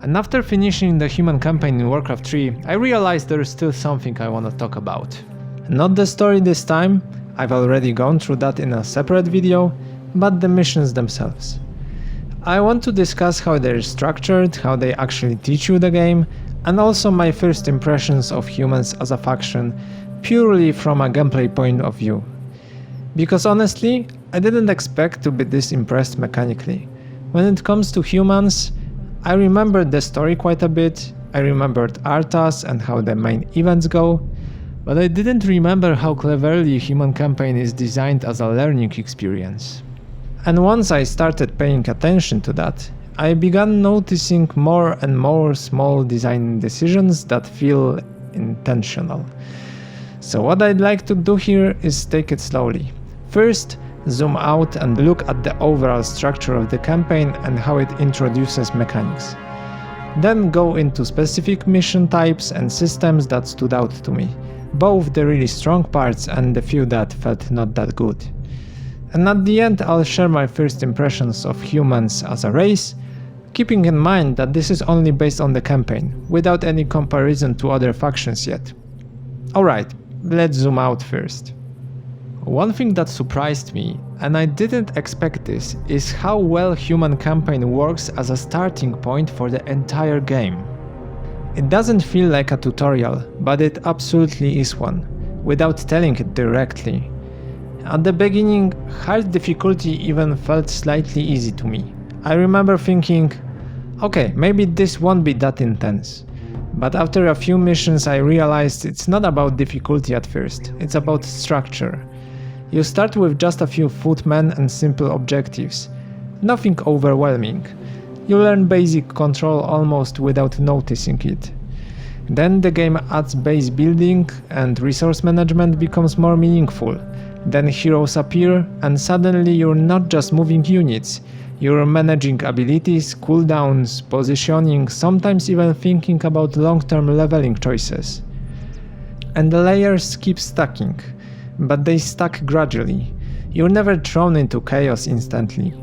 And after finishing the human campaign in Warcraft 3, I realized there is still something I want to talk about. Not the story this time, I've already gone through that in a separate video, but the missions themselves. I want to discuss how they're structured, how they actually teach you the game, and also my first impressions of humans as a faction, purely from a gameplay point of view. Because honestly, I didn't expect to be this impressed mechanically. When it comes to humans, I remembered the story quite a bit, I remembered Arthas and how the main events go, but I didn't remember how cleverly human campaign is designed as a learning experience. And once I started paying attention to that, I began noticing more and more small design decisions that feel intentional. So what I'd like to do here is take it slowly. First, zoom out and look at the overall structure of the campaign and how it introduces mechanics. Then go into specific mission types and systems that stood out to me, both the really strong parts and the few that felt not that good. And at the end I'll share my first impressions of humans as a race, keeping in mind that this is only based on the campaign, without any comparison to other factions yet. Alright, let's zoom out first. One thing that surprised me, and I didn't expect this, is how well human campaign works as a starting point for the entire game. It doesn't feel like a tutorial, but it absolutely is one, without telling it directly. At the beginning, hard difficulty even felt slightly easy to me. I remember thinking, okay, maybe this won't be that intense. But after a few missions I realized it's not about difficulty at first, it's about structure. You start with just a few footmen and simple objectives, nothing overwhelming. You learn basic control almost without noticing it. Then the game adds base building and resource management becomes more meaningful. Then heroes appear and suddenly you're not just moving units, you're managing abilities, cooldowns, positioning, sometimes even thinking about long-term leveling choices. And the layers keep stacking, but they stack gradually. You're never thrown into chaos instantly.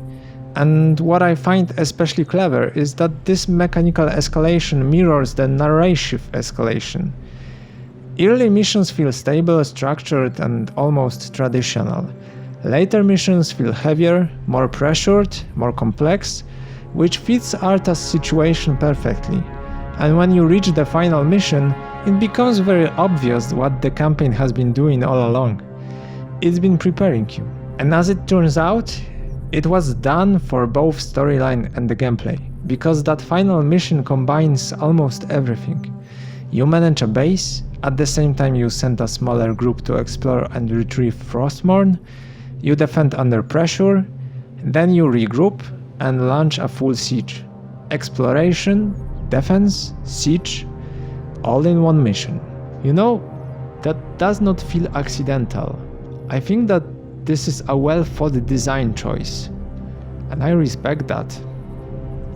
And what I find especially clever is that this mechanical escalation mirrors the narrative escalation. Early missions feel stable, structured, and almost traditional. Later missions feel heavier, more pressured, more complex, which fits Arthas' situation perfectly. And when you reach the final mission, it becomes very obvious what the campaign has been doing all along. It's been preparing you. And as it turns out, it was done for both storyline and the gameplay, because that final mission combines almost everything. You manage a base, at the same time you send a smaller group to explore and retrieve Frostmourne, you defend under pressure, then you regroup and launch a full siege. Exploration, defense, siege, all in one mission. You know, that does not feel accidental. I think that this is a well-thought design choice, and I respect that.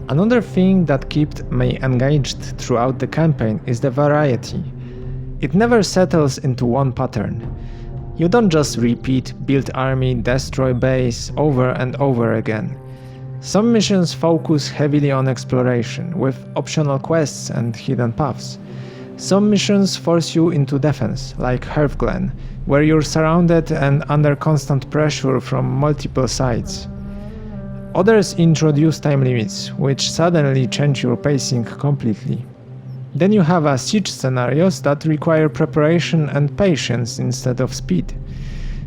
Another thing that kept me engaged throughout the campaign is the variety. It never settles into one pattern. You don't just repeat build army, destroy base over and over again. Some missions focus heavily on exploration, with optional quests and hidden paths. Some missions force you into defense, like Hearthglen, where you're surrounded and under constant pressure from multiple sides. Others introduce time limits, which suddenly change your pacing completely. Then you have siege scenarios that require preparation and patience instead of speed.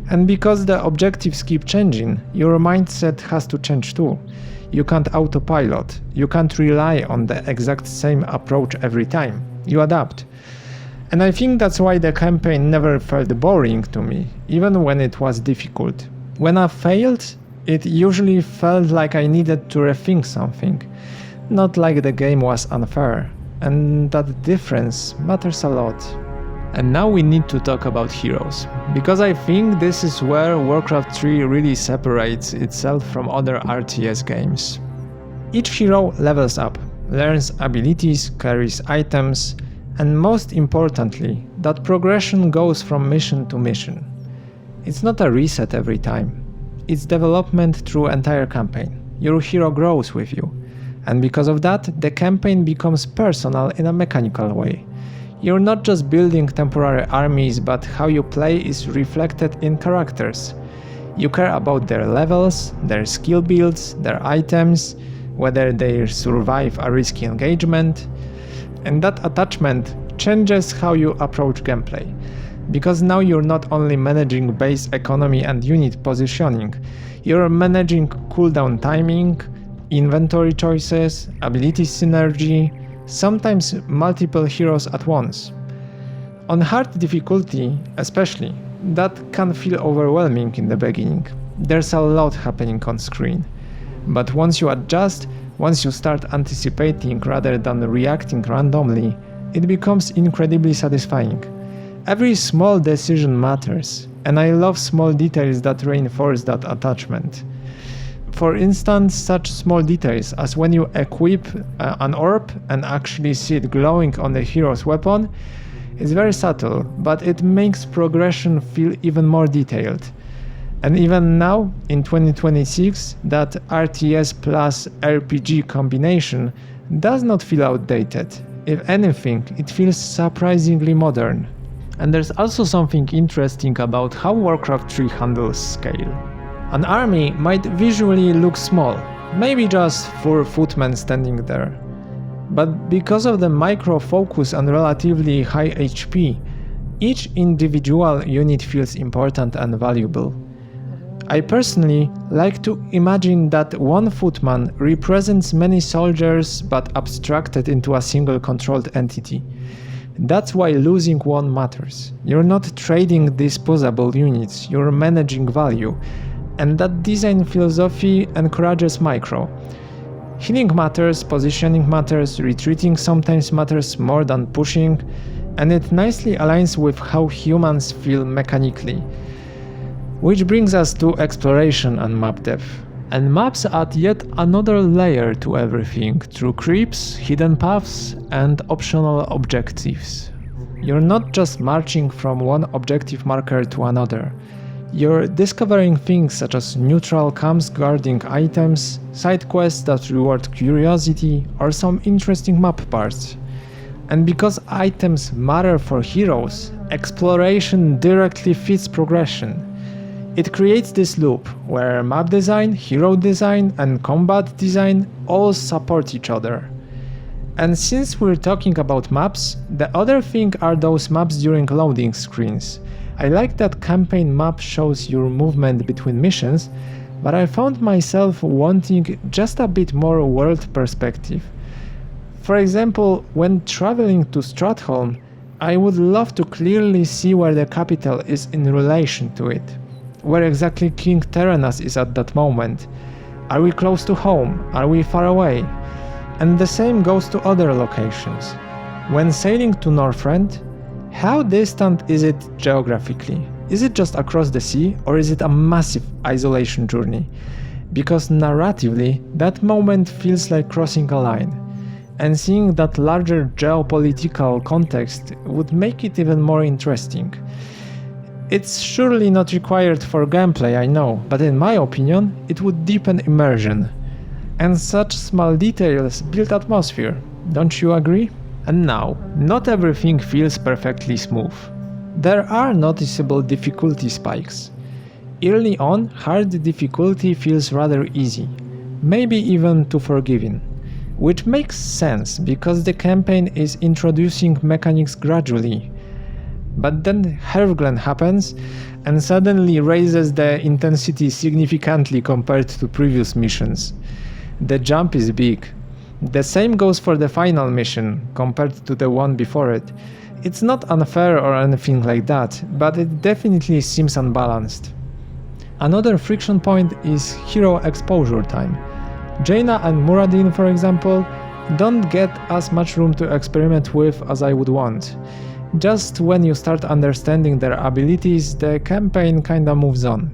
And because the objectives keep changing, your mindset has to change too. You can't autopilot, you can't rely on the exact same approach every time. You adapt. And I think that's why the campaign never felt boring to me, even when it was difficult. When I failed, it usually felt like I needed to rethink something, not like the game was unfair. And that difference matters a lot. And now we need to talk about heroes, because I think this is where Warcraft 3 really separates itself from other RTS games. Each hero levels up, learns abilities, carries items, and most importantly, that progression goes from mission to mission. It's not a reset every time, it's development through entire campaign. Your hero grows with you, And because of that, the campaign becomes personal in a mechanical way. You're not just building temporary armies, but how you play is reflected in characters. You care about their levels, their skill builds, their items, whether they survive a risky engagement, and that attachment changes how you approach gameplay. Because now you're not only managing base economy and unit positioning, you're managing cooldown timing, inventory choices, ability synergy, sometimes multiple heroes at once. On hard difficulty, especially, that can feel overwhelming in the beginning. There's a lot happening on screen. But once you adjust, once you start anticipating rather than reacting randomly, it becomes incredibly satisfying. Every small decision matters, and I love small details that reinforce that attachment. For instance, such small details as when you equip an orb and actually see it glowing on the hero's weapon is very subtle, but it makes progression feel even more detailed. And even now, in 2026, that RTS plus RPG combination does not feel outdated. If anything, it feels surprisingly modern. And there's also something interesting about how Warcraft 3 handles scale. An army might visually look small, maybe just 4 footmen standing there. But because of the micro focus and relatively high HP, each individual unit feels important and valuable. I personally like to imagine that one footman represents many soldiers but abstracted into a single controlled entity. That's why losing one matters. You're not trading disposable units, you're managing value, and that design philosophy encourages micro. Healing matters, positioning matters, retreating sometimes matters more than pushing, and it nicely aligns with how humans feel mechanically. Which brings us to exploration and map depth. And maps add yet another layer to everything through creeps, hidden paths, and optional objectives. You're not just marching from one objective marker to another. You're discovering things such as neutral camps guarding items, side quests that reward curiosity, or some interesting map parts. And because items matter for heroes, exploration directly fits progression. It creates this loop where map design, hero design, and combat design all support each other. And since we're talking about maps, the other thing are those maps during loading screens. I like that campaign map shows your movement between missions, but I found myself wanting just a bit more world perspective. For example, when traveling to Stratholme, I would love to clearly see where the capital is in relation to it. Where exactly King Terenas is at that moment. Are we close to home? Are we far away? And the same goes to other locations. When sailing to Northrend, how distant is it geographically? Is it just across the sea, or is it a massive isolation journey? Because narratively, that moment feels like crossing a line. And seeing that larger geopolitical context would make it even more interesting. It's surely not required for gameplay, I know, but in my opinion, it would deepen immersion. And such small details build atmosphere, don't you agree? And now, not everything feels perfectly smooth. There are noticeable difficulty spikes. Early on, hard difficulty feels rather easy, maybe even too forgiving. Which makes sense, because the campaign is introducing mechanics gradually. But then Hervglen happens and suddenly raises the intensity significantly compared to previous missions. The jump is big. The same goes for the final mission compared to the one before it. It's not unfair or anything like that, but it definitely seems unbalanced. Another friction point is hero exposure time. Jaina and Muradin, for example, don't get as much room to experiment with as I would want. Just when you start understanding their abilities, the campaign kinda moves on.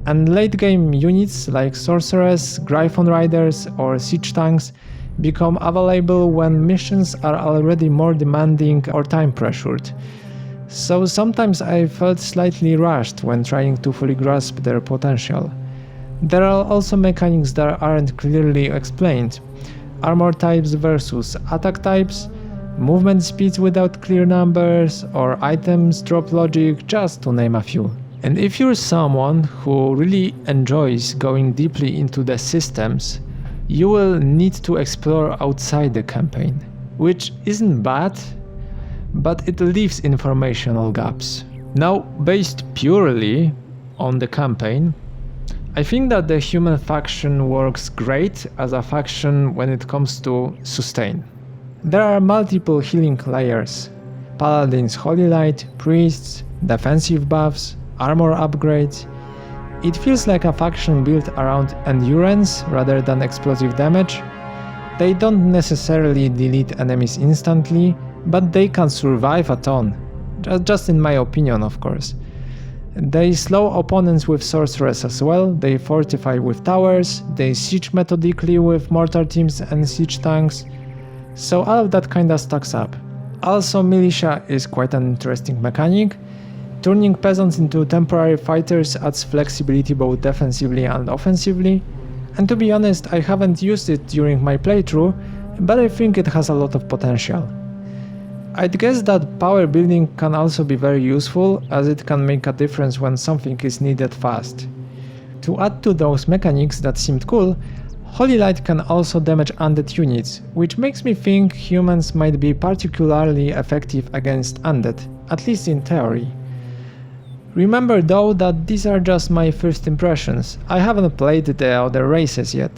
And late game units like Sorceress, Gryphon Riders or Siege Tanks become available when missions are already more demanding or time pressured. So sometimes I felt slightly rushed when trying to fully grasp their potential. There are also mechanics that aren't clearly explained. armor types versus attack types, movement speeds without clear numbers, or items drop logic, just to name a few. And if you're someone who really enjoys going deeply into the systems, you will need to explore outside the campaign, which isn't bad, but it leaves informational gaps. Now, based purely on the campaign, I think that the human faction works great as a faction when it comes to sustain. There are multiple healing layers: paladins, holy light, priests, defensive buffs, armor upgrades. It feels like a faction built around endurance rather than explosive damage. They don't necessarily delete enemies instantly, but they can survive a ton. Just in my opinion, of course. They slow opponents with sorceress as well, they fortify with towers, they siege methodically with mortar teams and siege tanks, so all of that kinda stacks up. Also, militia is quite an interesting mechanic. Turning peasants into temporary fighters adds flexibility both defensively and offensively, and to be honest, I haven't used it during my playthrough, but I think it has a lot of potential. I'd guess that power building can also be very useful, as it can make a difference when something is needed fast. To add to those mechanics that seemed cool, Holy Light can also damage undead units, which makes me think humans might be particularly effective against undead, at least in theory. Remember though that these are just my first impressions, I haven't played the other races yet,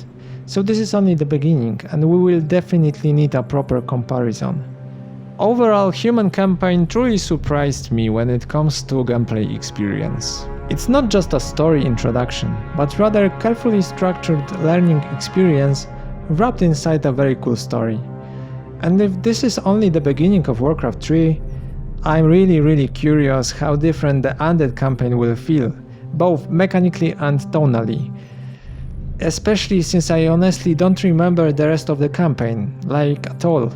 so this is only the beginning and we will definitely need a proper comparison. Overall, Human Campaign truly surprised me when it comes to gameplay experience. It's not just a story introduction, but rather carefully structured learning experience wrapped inside a very cool story. And if this is only the beginning of Warcraft 3, I'm really curious how different the Undead campaign will feel, both mechanically and tonally. Especially since I honestly don't remember the rest of the campaign, like at all.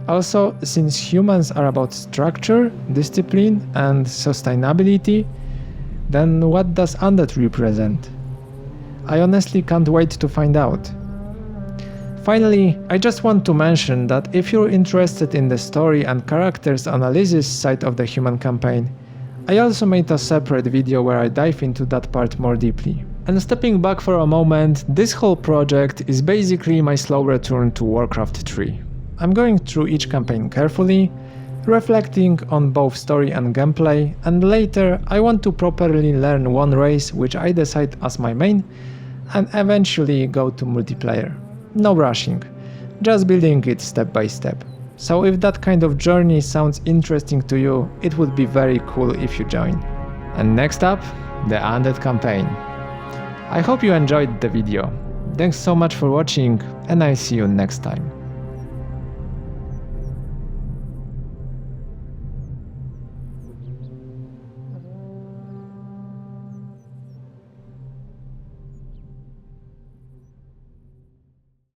Also, since humans are about structure, discipline, and sustainability, then what does Undead represent? I honestly can't wait to find out. Finally, I just want to mention that if you're interested in the story and characters analysis side of the Human Campaign, I also made a separate video where I dive into that part more deeply. And stepping back for a moment, this whole project is basically my slow return to Warcraft 3. I'm going through each campaign carefully, reflecting on both story and gameplay, and later I want to properly learn one race which I decide as my main, and eventually go to multiplayer. No rushing, just building it step by step. So if that kind of journey sounds interesting to you, it would be very cool if you join. And next up, the Undead campaign. I hope you enjoyed the video. Thanks so much for watching, and I'll see you next time.